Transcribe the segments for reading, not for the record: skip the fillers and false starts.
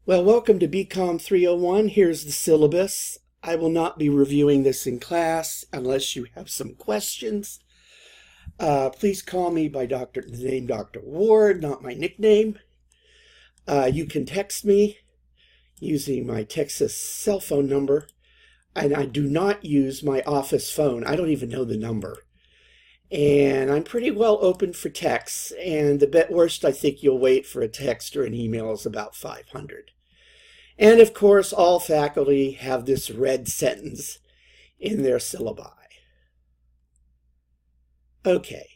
Well, welcome to BCOM 301. Here's the syllabus. I will not be reviewing this in class unless you have some questions. Please call me by the name Dr. Ward, not my nickname. You can text me using my Texas cell phone number, and I do not use my office phone. I don't even know the number. And I'm pretty well open for texts, and the worst I think you'll wait for a text or an email is about 500. And of course, all faculty have this red sentence in their syllabi. Okay.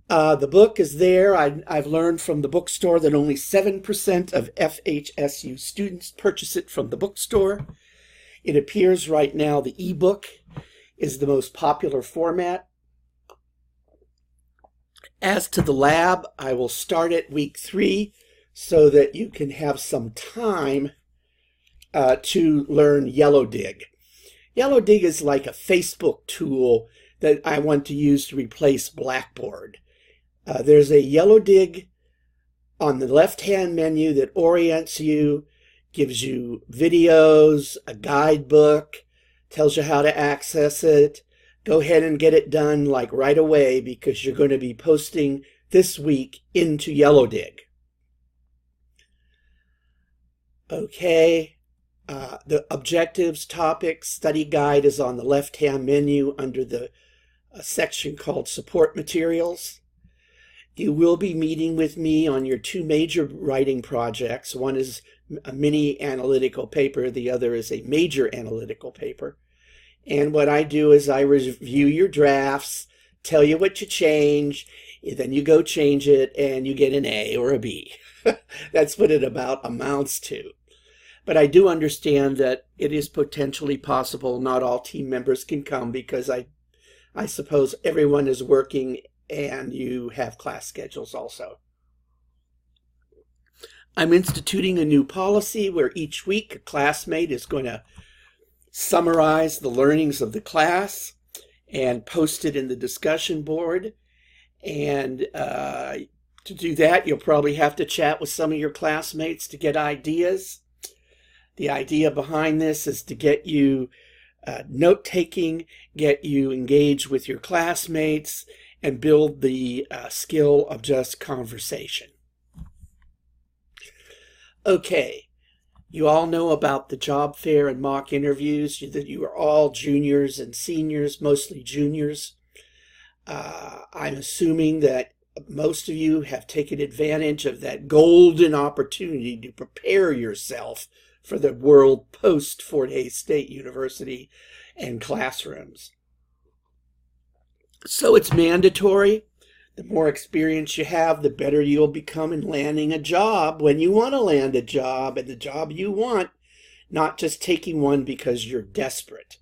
The book is there. I've learned from the bookstore that only 7% of FHSU students purchase it from the bookstore. It appears right now the ebook is the most popular format. As to the lab, I will start at week 3 so that you can have some time to learn Yellow Dig. Yellow Dig is like a Facebook tool that I want to use to replace Blackboard. There's a Yellow Dig on the left-hand menu that orients you, gives you videos, a guidebook, tells you how to access it. Go ahead and get it done like right away because you're going to be posting this week into Yellow Dig. Okay, the objectives, topics, study guide is on the left-hand menu under the section called support materials. You will be meeting with me on your 2 major writing projects. One is a mini analytical paper, the other is a major analytical paper. And what I do is I review your drafts, tell you what you change, then you go change it and you get an A or a B. That's what it about amounts to. But I do understand that it is potentially possible not all team members can come because I suppose everyone is working and you have class schedules also. I'm instituting a new policy where each week a classmate is going to summarize the learnings of the class and post it in the discussion board. And to do that, you'll probably have to chat with some of your classmates to get ideas. The idea behind this is to get you note-taking, get you engaged with your classmates, and build the skill of just conversation. Okay, you all know about the job fair and mock interviews, that you are all juniors and seniors, mostly juniors. I'm assuming that most of you have taken advantage of that golden opportunity to prepare yourself for the world post Fort Hays State University and classrooms. So it's mandatory. The more experience you have, the better you'll become in landing a job when you want to land a job, and the job you want, not just taking one because you're desperate.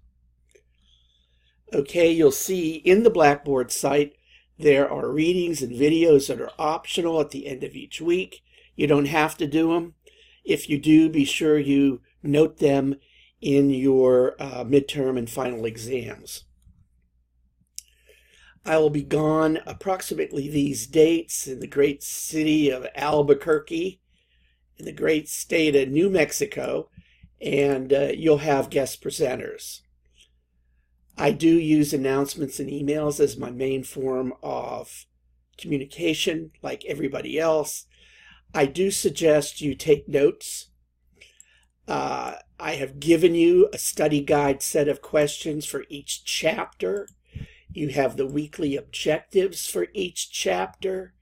Okay, you'll see in the Blackboard site there are readings and videos that are optional at the end of each week. You don't have to do them. If you do, be sure you note them in your midterm and final exams. I will be gone approximately these dates in the great city of Albuquerque, in the great state of New Mexico, and you'll have guest presenters. I do use announcements and emails as my main form of communication, like everybody else. I do suggest you take notes. I have given you a study guide set of questions for each chapter. You have the weekly objectives for each chapter.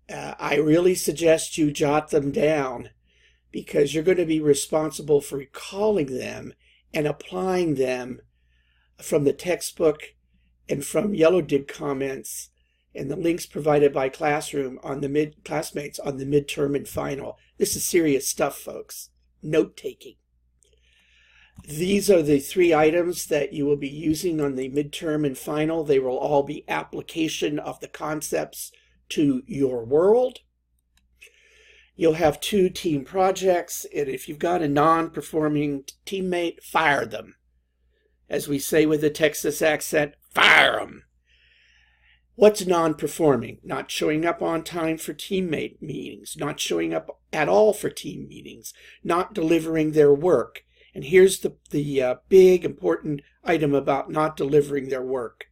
I really suggest you jot them down because you're going to be responsible for recalling them and applying them from the textbook and from Yellow Dig comments and the links provided by classmates on the midterm and final. This is serious stuff, folks. Note-taking. These are the 3 items that you will be using on the midterm and final. They will all be application of the concepts to your world. You'll have 2 team projects, and if you've got a non-performing teammate, fire them. As we say with a Texas accent, fire them. What's non-performing? Not showing up on time for teammate meetings, not showing up at all for team meetings, not delivering their work. And here's the big important item about not delivering their work.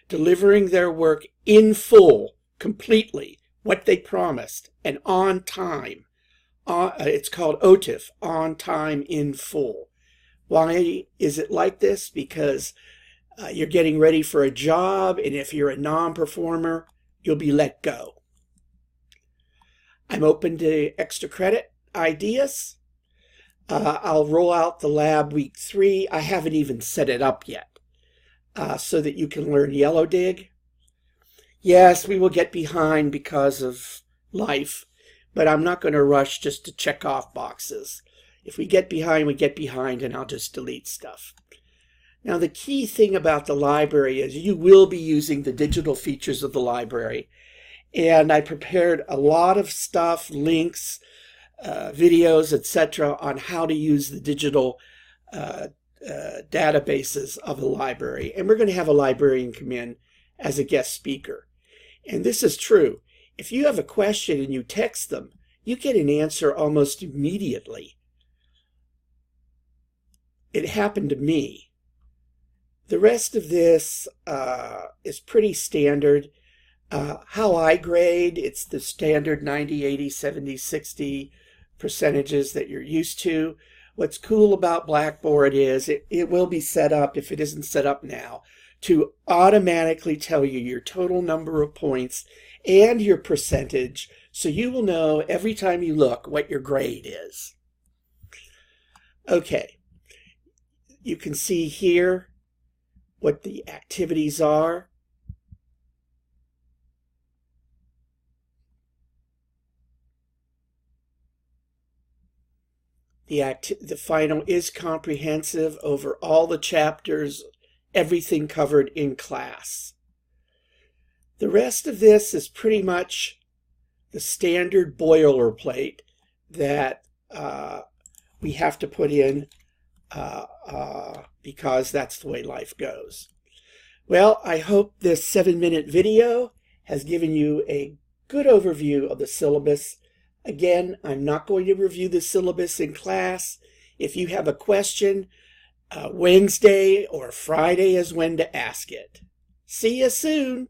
Delivering their work in full, completely, what they promised, and on time. It's called OTIF, on time in full. Why is it like this? Because you're getting ready for a job, and if you're a non-performer, you'll be let go. I'm open to extra credit ideas. I'll roll out the lab week 3. I haven't even set it up yet, so that you can learn yellow dig. Yes, we will get behind because of life, but I'm not going to rush just to check off boxes. If we get behind, we get behind, and I'll just delete stuff. Now, the key thing about the library is you will be using the digital features of the library. And I prepared a lot of stuff, links, videos, etc., on how to use the digital databases of the library. And we're going to have a librarian come in as a guest speaker. And this is true. If you have a question and you text them, you get an answer almost immediately. It happened to me. The rest of this is pretty standard. How I grade, it's the standard 90, 80, 70, 60 percentages that you're used to. What's cool about Blackboard is it will be set up, if it isn't set up now, to automatically tell you your total number of points and your percentage, so you will know every time you look what your grade is. Okay, you can see here what the activities are. The final is comprehensive over all the chapters, everything covered in class. The rest of this is pretty much the standard boilerplate that we have to put in because that's the way life goes. Well, I hope this 7-minute video has given you a good overview of the syllabus. Again, I'm not going to review the syllabus in class. If you have a question, Wednesday or Friday is when to ask it. See you soon.